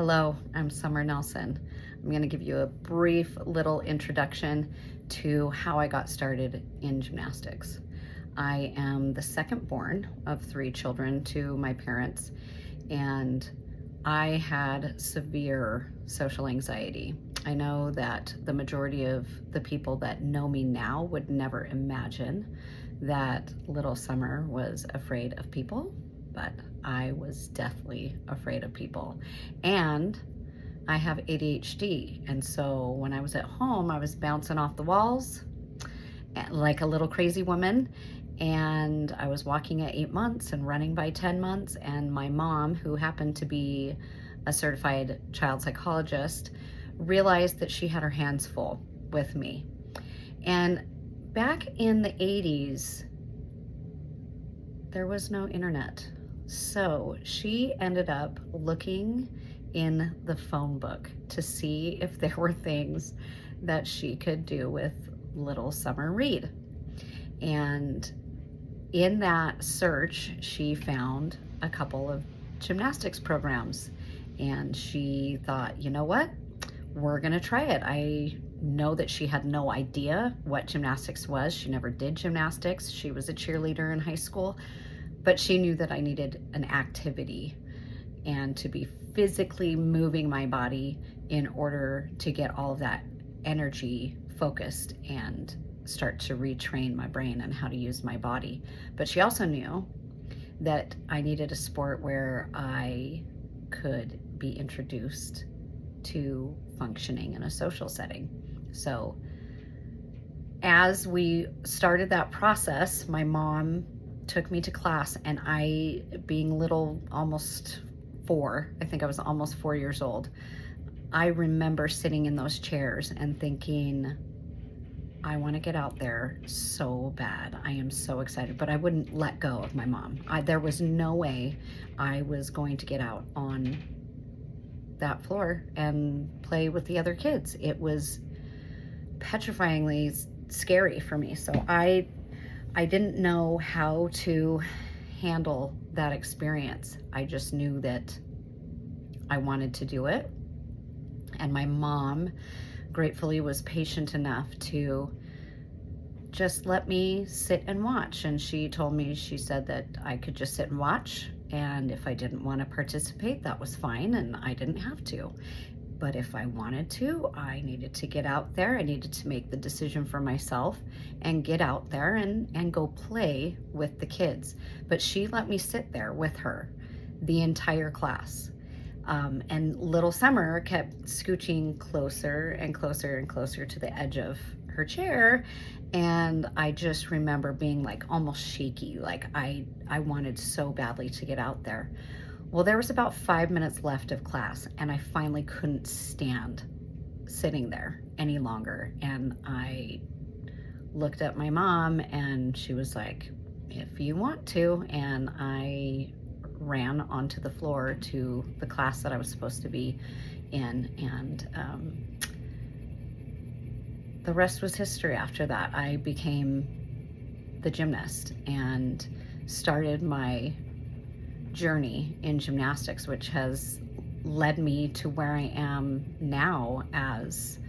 Hello, I'm Summer Nelson. I'm going to give you a brief little introduction to how I got started in gymnastics. I am the second born of three children to my parents, and I had severe social anxiety. I know that the majority of the people that know me now would never imagine that little Summer was afraid of people, but I was deathly afraid of people. And I have ADHD, and so when I was at home, I was bouncing off the walls like a little crazy woman. And I was walking at 8 months and running by 10 months. And my mom, who happened to be a certified child psychologist, realized that she had her hands full with me. And back in the 80s, there was no internet. So she ended up looking in the phone book to see if there were things that she could do with little Summer Reed. And in that search, she found a couple of gymnastics programs. And she thought, you know what? We're gonna try it. I know that she had no idea what gymnastics was. She never did gymnastics. She was a cheerleader in high school, but she knew that I needed an activity and to be physically moving my body in order to get all of that energy focused and start to retrain my brain and how to use my body. But she also knew that I needed a sport where I could be introduced to functioning in a social setting. So as we started that process, my mom took me to class, and I, being little, almost 4, I think I was almost 4 years old, I remember sitting in those chairs and thinking, I want to get out there so bad. I am so excited, but I wouldn't let go of my mom. There was no way I was going to get out on that floor and play with the other kids. It was petrifyingly scary for me. So I didn't know how to handle that experience. I just knew that I wanted to do it. And my mom gratefully was patient enough to just let me sit and watch. And she told me, she said that I could just sit and watch. And if I didn't want to participate, that was fine, and I didn't have to. But if I wanted to, I needed to get out there. I needed to make the decision for myself and get out there and go play with the kids. But she let me sit there with her the entire class. And little Summer kept scooching closer and closer and closer to the edge of her chair. And I just remember being like almost shaky, like I wanted so badly to get out there. Well, there was about 5 minutes left of class, and I finally couldn't stand sitting there any longer. And I looked at my mom, and she was like, if you want to. And I ran onto the floor to the class that I was supposed to be in. And the rest was history after that. I became the gymnast and started my journey in gymnastics, which has led me to where I am now as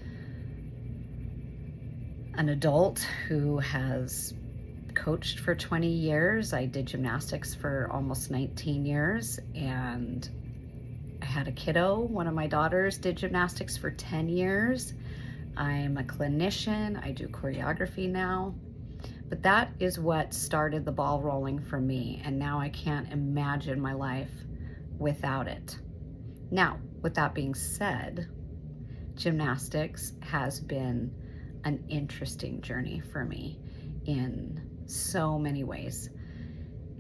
an adult who has coached for 20 years. I did gymnastics for almost 19 years, and I had a kiddo. One of my daughters did gymnastics for 10 years. I'm a clinician. I do choreography now. But that is what started the ball rolling for me, and now I can't imagine my life without it. Now, with that being said, gymnastics has been an interesting journey for me in so many ways.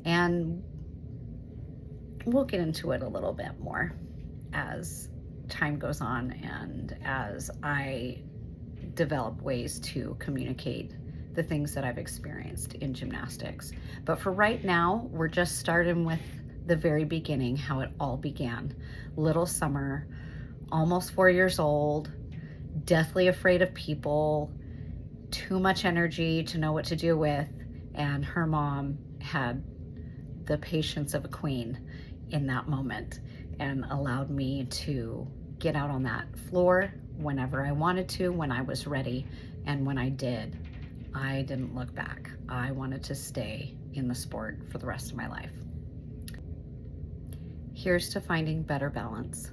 And we'll get into it a little bit more as time goes on and as I develop ways to communicate the things that I've experienced in gymnastics. But for right now, we're just starting with the very beginning, how it all began. Little Summer, almost 4 years old, deathly afraid of people, too much energy to know what to do with, and her mom had the patience of a queen in that moment and allowed me to get out on that floor whenever I wanted to, when I was ready. And when I did, I didn't look back. I wanted to stay in the sport for the rest of my life. Here's to finding better balance.